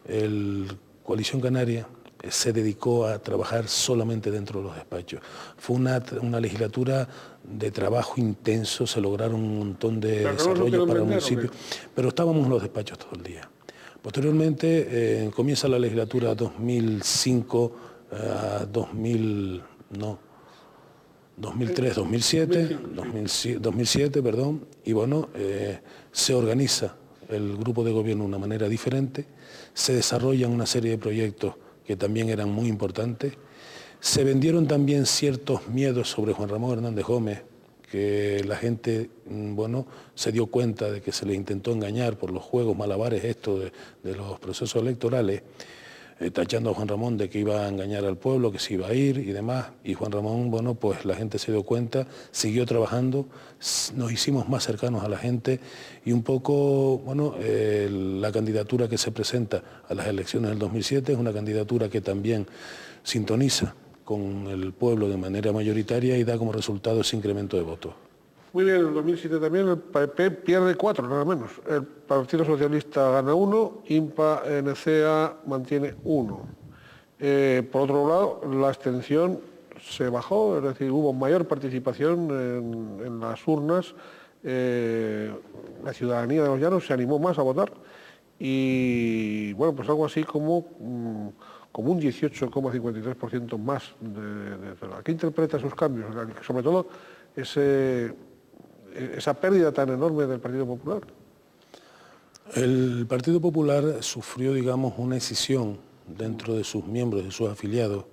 el Coalición Canaria se dedicó a trabajar solamente dentro de los despachos. Fue una legislatura de trabajo intenso, se lograron un montón de desarrollos para el municipio, pero estábamos en los despachos todo el día. Posteriormente comienza la legislatura 2005 a 2007, perdón, y bueno, se organiza el grupo de gobierno de una manera diferente, se desarrollan una serie de proyectos que también eran muy importantes, se vendieron también ciertos miedos sobre Juan Ramón Hernández Gómez, que la gente, bueno, se dio cuenta de que se le intentó engañar por los juegos malabares estos de los procesos electorales, tachando a Juan Ramón de que iba a engañar al pueblo, que se iba a ir y demás. Y Juan Ramón, bueno, pues la gente se dio cuenta, siguió trabajando, nos hicimos más cercanos a la gente, y un poco, bueno, la candidatura que se presenta a las elecciones del 2007 es una candidatura que también sintoniza con el pueblo de manera mayoritaria y da como resultado ese incremento de votos. Muy bien, en el 2007 también el PP pierde 4, nada menos. El Partido Socialista gana 1, INPA NCA mantiene 1. Por otro lado, la abstención se bajó, es decir, hubo mayor participación en las urnas. La ciudadanía de Los Llanos se animó más a votar y, bueno, pues algo así como un 18,53% más. ¿A qué interpreta esos cambios? Sobre todo esa pérdida tan enorme del Partido Popular. El Partido Popular sufrió, digamos, una escisión dentro de sus miembros, de sus afiliados.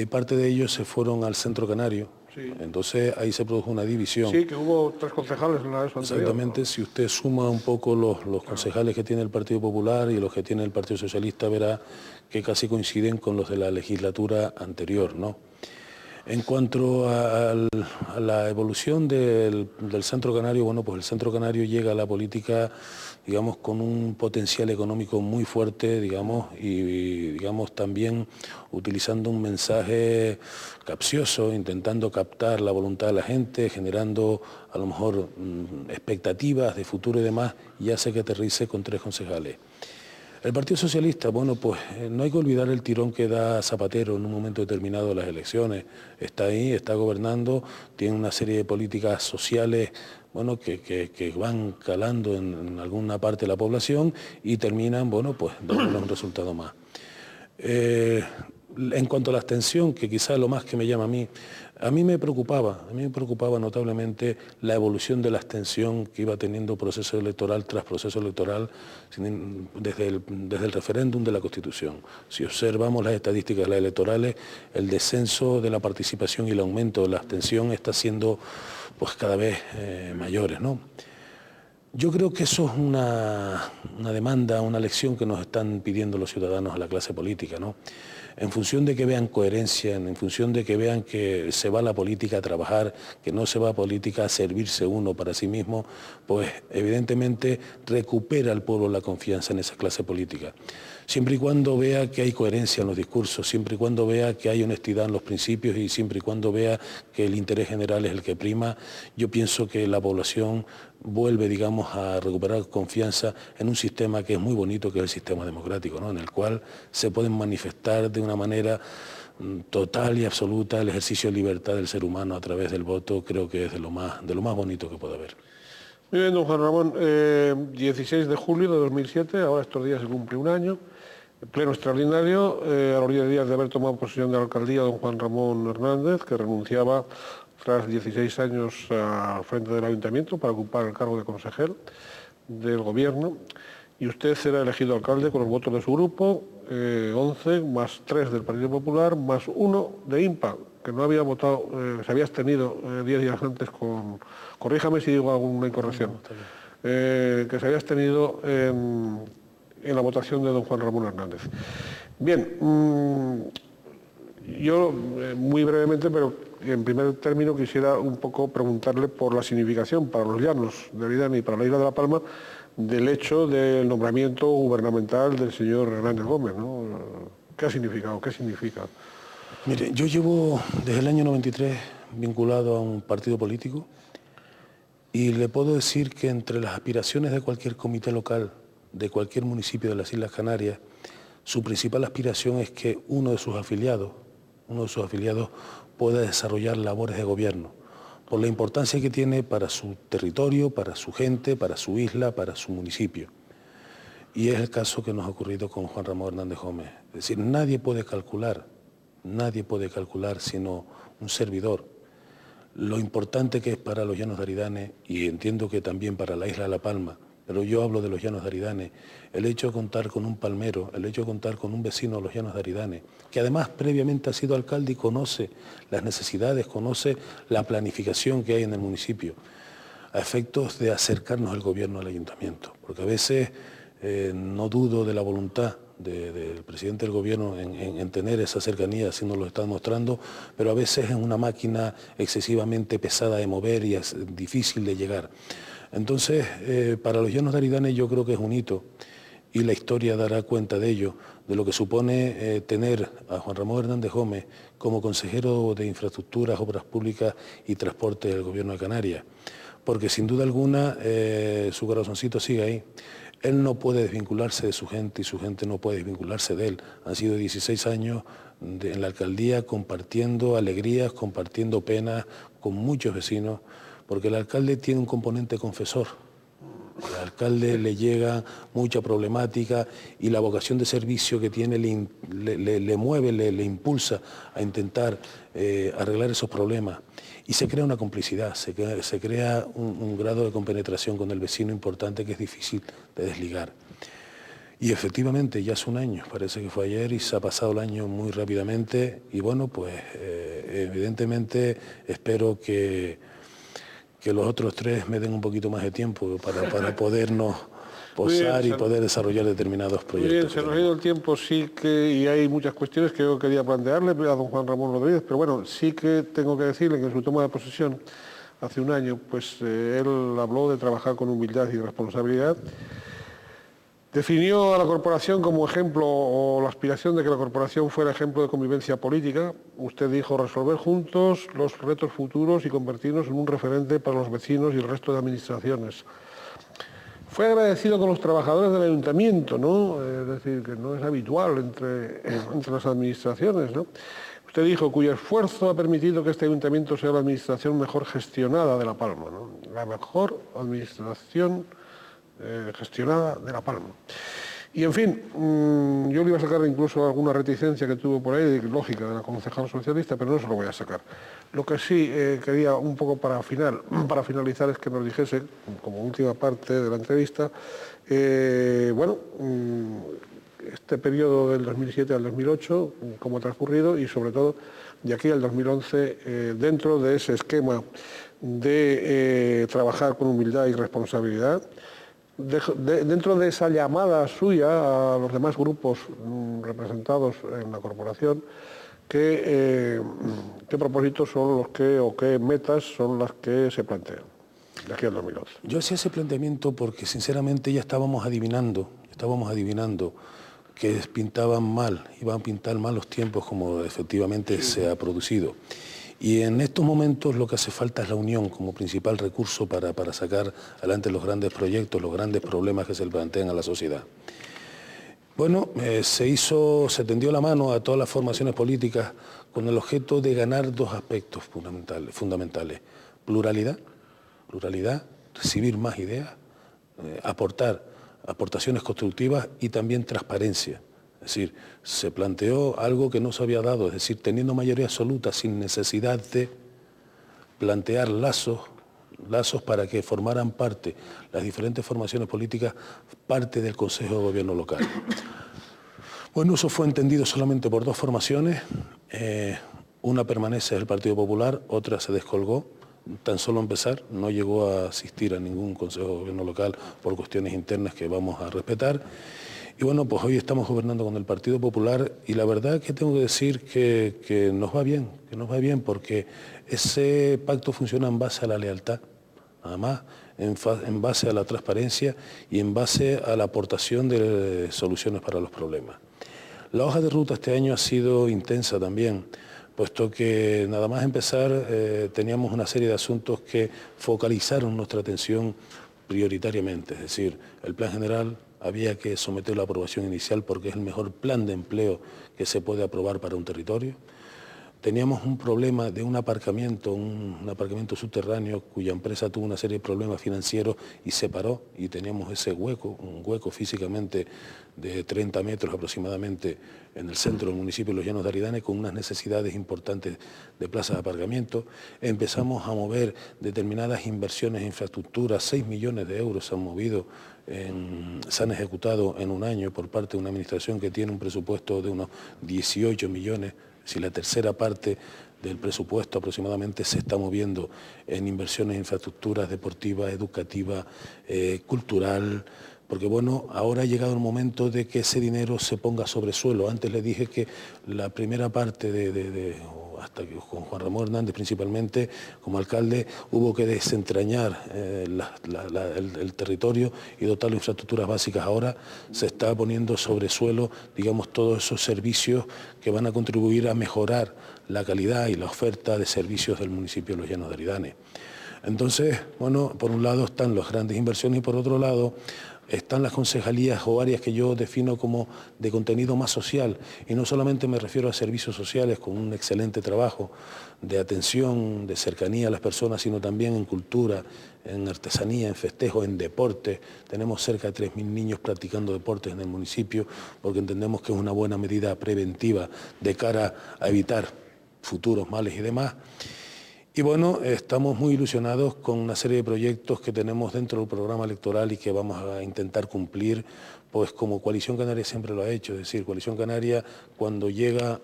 Parte de ellos se fueron al Centro Canario. Sí. Entonces ahí se produjo una división. Sí, que hubo 3 concejales en la ESO anterior. Exactamente, si usted suma un poco los concejales que tiene el Partido Popular y los que tiene el Partido Socialista, verá que casi coinciden con los de la legislatura anterior, ¿no? En cuanto a la evolución del Centro Canario, bueno, pues el Centro Canario llega a la política, digamos, con un potencial económico muy fuerte, digamos, y digamos también utilizando un mensaje capcioso, intentando captar la voluntad de la gente, generando a lo mejor expectativas de futuro y demás, y hace que aterrice con 3 concejales. El Partido Socialista, bueno, pues no hay que olvidar el tirón que da Zapatero en un momento determinado de las elecciones. Está ahí, está gobernando, tiene una serie de políticas sociales, bueno, que van calando en alguna parte de la población y terminan, bueno, pues dándole un resultado más. En cuanto a la abstención, que quizás es lo más que me llama a mí me preocupaba notablemente la evolución de la abstención que iba teniendo proceso electoral tras proceso electoral desde el referéndum de la Constitución. Si observamos las estadísticas de las electorales, el descenso de la participación y el aumento de la abstención está siendo pues cada vez mayores, ¿no? Yo creo que eso es una demanda, una lección que nos están pidiendo los ciudadanos a la clase política, ¿no? En función de que vean coherencia, en función de que vean que se va a la política a trabajar, que no se va a política a servirse uno para sí mismo, pues evidentemente recupera el pueblo la confianza en esa clase política. Siempre y cuando vea que hay coherencia en los discursos, siempre y cuando vea que hay honestidad en los principios y siempre y cuando vea que el interés general es el que prima, yo pienso que la población vuelve, digamos, a recuperar confianza en un sistema que es muy bonito, que es el sistema democrático, ¿no? En el cual se pueden manifestar de una manera total y absoluta el ejercicio de libertad del ser humano a través del voto. Creo que es de lo más bonito que puede haber. Muy bien, don Juan Ramón. 16 de julio de 2007, ahora estos días se cumple un año, pleno extraordinario, a los 10 días de haber tomado posesión de la alcaldía don Juan Ramón Hernández, que renunciaba tras 16 años al frente del ayuntamiento para ocupar el cargo de consejero del gobierno, y usted será elegido alcalde con los votos de su grupo, 11 más 3 del Partido Popular más 1 de INPA, que no había votado, se había abstenido 10 días antes corríjame si digo alguna incorrección, que se había abstenido en la votación de don Juan Ramón Hernández. Bien, yo muy brevemente, pero en primer término quisiera un poco preguntarle por la significación para los llanos de Aridane y para la isla de La Palma del hecho del nombramiento gubernamental del señor Hernández Gómez, ¿no? ¿Qué ha significado? ¿Qué significa? Mire, yo llevo desde el año 93 vinculado a un partido político y le puedo decir que entre las aspiraciones de cualquier comité local, de cualquier municipio de las Islas Canarias, su principal aspiración es que uno de sus afiliados pueda desarrollar labores de gobierno, por la importancia que tiene para su territorio, para su gente, para su isla, para su municipio. Y es el caso que nos ha ocurrido con Juan Ramón Hernández Gómez. Es decir, nadie puede calcular sino un servidor lo importante que es para los llanos de Aridane, y entiendo que también para la isla de La Palma, pero yo hablo de los llanos de Aridane, el hecho de contar con un palmero, el hecho de contar con un vecino de los llanos de Aridane, que además previamente ha sido alcalde y conoce las necesidades, conoce la planificación que hay en el municipio, a efectos de acercarnos al gobierno, al ayuntamiento, porque a veces no dudo de la voluntad del presidente del gobierno en tener esa cercanía, así nos lo está mostrando, pero a veces es una máquina excesivamente pesada de mover y es difícil de llegar. Entonces, para los llanos de Aridane yo creo que es un hito, y la historia dará cuenta de ello, de lo que supone tener a Juan Ramón Hernández Gómez como consejero de Infraestructuras, Obras Públicas y Transporte del Gobierno de Canarias, porque sin duda alguna su corazoncito sigue ahí. Él no puede desvincularse de su gente y su gente no puede desvincularse de él. Han sido 16 años en la alcaldía compartiendo alegrías, compartiendo penas con muchos vecinos, porque el alcalde tiene un componente confesor. Al alcalde le llega mucha problemática y la vocación de servicio que tiene le mueve, le impulsa a intentar arreglar esos problemas. Y se crea una complicidad, se crea un grado de compenetración con el vecino importante que es difícil de desligar. Y efectivamente, ya hace un año, parece que fue ayer, y se ha pasado el año muy rápidamente. Y bueno, pues evidentemente espero que los otros tres me den un poquito más de tiempo para podernos posar y poder desarrollar determinados proyectos. Muy bien, se nos ha ido el tiempo, sí que, y hay muchas cuestiones que yo quería plantearle a don Juan Ramón Rodríguez, pero bueno, sí que tengo que decirle que en su toma de posesión, hace un año, pues él habló de trabajar con humildad y responsabilidad. Definió a la corporación como ejemplo, o la aspiración de que la corporación fuera ejemplo de convivencia política. Usted dijo resolver juntos los retos futuros y convertirnos en un referente para los vecinos y el resto de administraciones. Fue agradecido con los trabajadores del ayuntamiento, ¿no? Es decir, que no es habitual entre las administraciones, ¿no? Usted dijo, cuyo esfuerzo ha permitido que este ayuntamiento sea la administración mejor gestionada de La Palma, ¿no? La mejor administración gestionada de La Palma. Y en fin, yo le iba a sacar incluso alguna reticencia que tuvo por ahí, lógica, de la concejal socialista, pero no se lo voy a sacar. Lo que sí quería un poco para finalizar es que nos dijese, como última parte de la entrevista, bueno, este periodo del 2007 al 2008, cómo ha transcurrido y sobre todo de aquí al 2011, dentro de ese esquema de trabajar con humildad y responsabilidad, dentro de esa llamada suya a los demás grupos representados en la corporación, ¿qué propósitos son los que, o qué metas son las que se plantean de aquí al 2011? Yo hacía ese planteamiento porque sinceramente ya estábamos adivinando que pintaban mal, iban a pintar mal los tiempos como efectivamente se ha producido. Y en estos momentos lo que hace falta es la unión como principal recurso para sacar adelante los grandes proyectos, los grandes problemas que se le plantean a la sociedad. Bueno, se tendió la mano a todas las formaciones políticas con el objeto de ganar dos aspectos fundamentales. Pluralidad, recibir más ideas, aportar aportaciones constructivas y también transparencia. Es decir, se planteó algo que no se había dado, es decir, teniendo mayoría absoluta sin necesidad de plantear lazos para que formaran parte, las diferentes formaciones políticas, parte del Consejo de Gobierno local. Bueno, eso fue entendido solamente por dos formaciones, una permanece del Partido Popular, otra se descolgó, tan solo empezar, no llegó a asistir a ningún Consejo de Gobierno local por cuestiones internas que vamos a respetar. Y bueno, pues hoy estamos gobernando con el Partido Popular y la verdad que tengo que decir que nos va bien porque ese pacto funciona en base a la lealtad, nada más, en base a la transparencia y en base a la aportación de soluciones para los problemas. La hoja de ruta este año ha sido intensa también, puesto que nada más empezar teníamos una serie de asuntos que focalizaron nuestra atención prioritariamente, es decir, el plan general había que someterlo a aprobación inicial porque es el mejor plan de empleo que se puede aprobar para un territorio. Teníamos un problema de un aparcamiento subterráneo cuya empresa tuvo una serie de problemas financieros y se paró y teníamos ese hueco, un hueco físicamente de 30 metros aproximadamente en el centro del municipio de Los Llanos de Aridane con unas necesidades importantes de plazas de aparcamiento. Empezamos a mover determinadas inversiones en infraestructura, 6 millones de euros se han movido, se han ejecutado en un año por parte de una administración que tiene un presupuesto de unos 18 millones. Si la tercera parte del presupuesto aproximadamente se está moviendo en inversiones en infraestructuras deportivas, educativas, cultural, porque bueno, ahora ha llegado el momento de que ese dinero se ponga sobre suelo. Antes le dije que la primera parte hasta que con Juan Ramón Hernández principalmente, como alcalde, hubo que desentrañar el territorio y dotarlo de infraestructuras básicas. Ahora se está poniendo sobre suelo, digamos, todos esos servicios que van a contribuir a mejorar la calidad y la oferta de servicios del municipio de Los Llanos de Aridane. Entonces, bueno, por un lado están las grandes inversiones y por otro lado están las concejalías o áreas que yo defino como de contenido más social, y no solamente me refiero a servicios sociales con un excelente trabajo de atención, de cercanía a las personas, sino también en cultura, en artesanía, en festejos, en deporte. Tenemos cerca de 3.000 niños practicando deportes en el municipio porque entendemos que es una buena medida preventiva de cara a evitar futuros males y demás. Y bueno, estamos muy ilusionados con una serie de proyectos que tenemos dentro del programa electoral y que vamos a intentar cumplir, pues como Coalición Canaria siempre lo ha hecho. Es decir, Coalición Canaria, cuando llega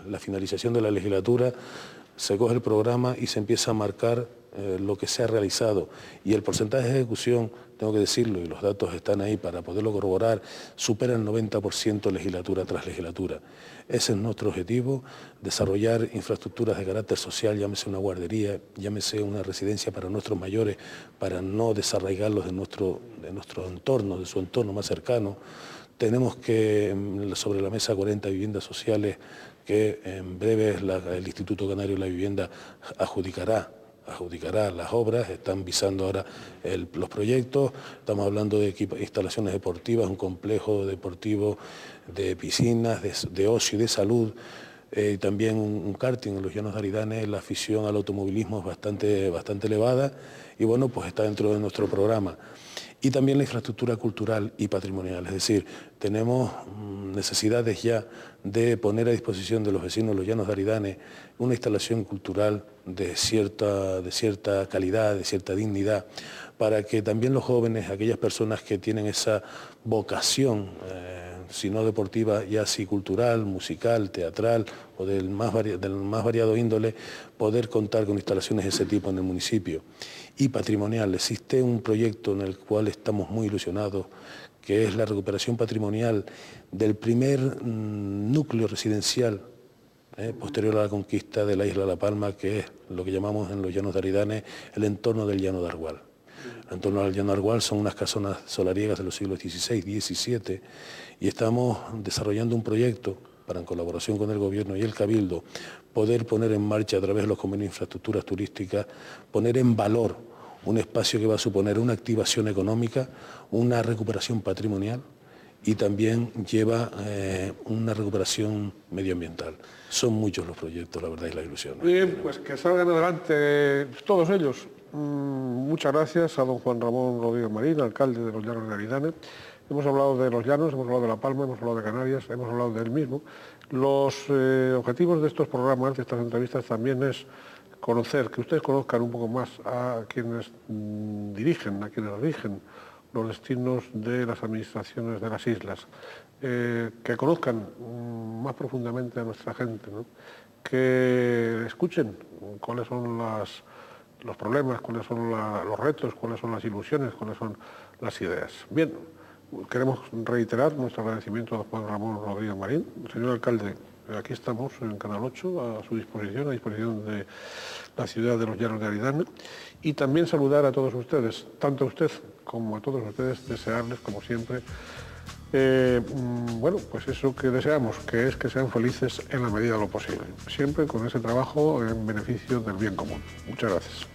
la finalización de la legislatura, se coge el programa y se empieza a marcar lo que se ha realizado. Y el porcentaje de ejecución, tengo que decirlo, y los datos están ahí para poderlo corroborar, supera el 90% legislatura tras legislatura. Ese es nuestro objetivo, desarrollar infraestructuras de carácter social, llámese una guardería, llámese una residencia para nuestros mayores, para no desarraigarlos de nuestro entorno, de su entorno más cercano. Tenemos sobre la mesa 40 viviendas sociales que en breve el Instituto Canario de la Vivienda adjudicará las obras, están visando ahora los proyectos, estamos hablando de instalaciones deportivas, un complejo deportivo de piscinas, de ocio y de salud, también un karting en Los Llanos de Aridane. La afición al automovilismo es bastante elevada y bueno, pues está dentro de nuestro programa. Y también la infraestructura cultural y patrimonial, es decir, tenemos necesidades ya de poner a disposición de los vecinos de Los Llanos de Aridane una instalación cultural de cierta calidad, de cierta dignidad, para que también los jóvenes, aquellas personas que tienen esa vocación, si no deportiva, ya sí cultural, musical, teatral o del más variado índole, poder contar con instalaciones de ese tipo en el municipio. Y patrimonial, existe un proyecto en el cual estamos muy ilusionados, que es la recuperación patrimonial del primer núcleo residencial posterior a la conquista de la isla de La Palma, que es lo que llamamos en Los Llanos de Aridane el entorno del Llano de Argual. El entorno del Llano de Argual son unas casonas solariegas de los siglos XVI, XVII, y estamos desarrollando un proyecto para, en colaboración con el Gobierno y el Cabildo, poder poner en marcha a través de los convenios de infraestructuras turísticas, poner en valor un espacio que va a suponer una activación económica, una recuperación patrimonial y también lleva una recuperación medioambiental. Son muchos los proyectos, la verdad, y la ilusión. Muy bien, pues que salgan adelante todos ellos. Muchas gracias a don Juan Ramón Rodríguez Marín, alcalde de Los Llanos de Aridane. Hemos hablado de Los Llanos, hemos hablado de La Palma, hemos hablado de Canarias, hemos hablado de él mismo. Los objetivos de estos programas, de estas entrevistas, también es conocer, que ustedes conozcan un poco más a quienes dirigen los destinos de las administraciones de las islas, que conozcan más profundamente a nuestra gente, ¿no? Que escuchen cuáles son los problemas, cuáles son los retos, cuáles son las ilusiones, cuáles son las ideas. Bien, queremos reiterar nuestro agradecimiento a Juan Ramón Rodríguez Marín. Señor alcalde, aquí estamos en Canal 8 a su disposición, a disposición de la ciudad de los Llanos de Aridane, y también saludar a todos ustedes, tanto a usted como a todos ustedes, desearles, como siempre, bueno, pues eso que deseamos, que es que sean felices en la medida de lo posible, siempre con ese trabajo en beneficio del bien común. Muchas gracias.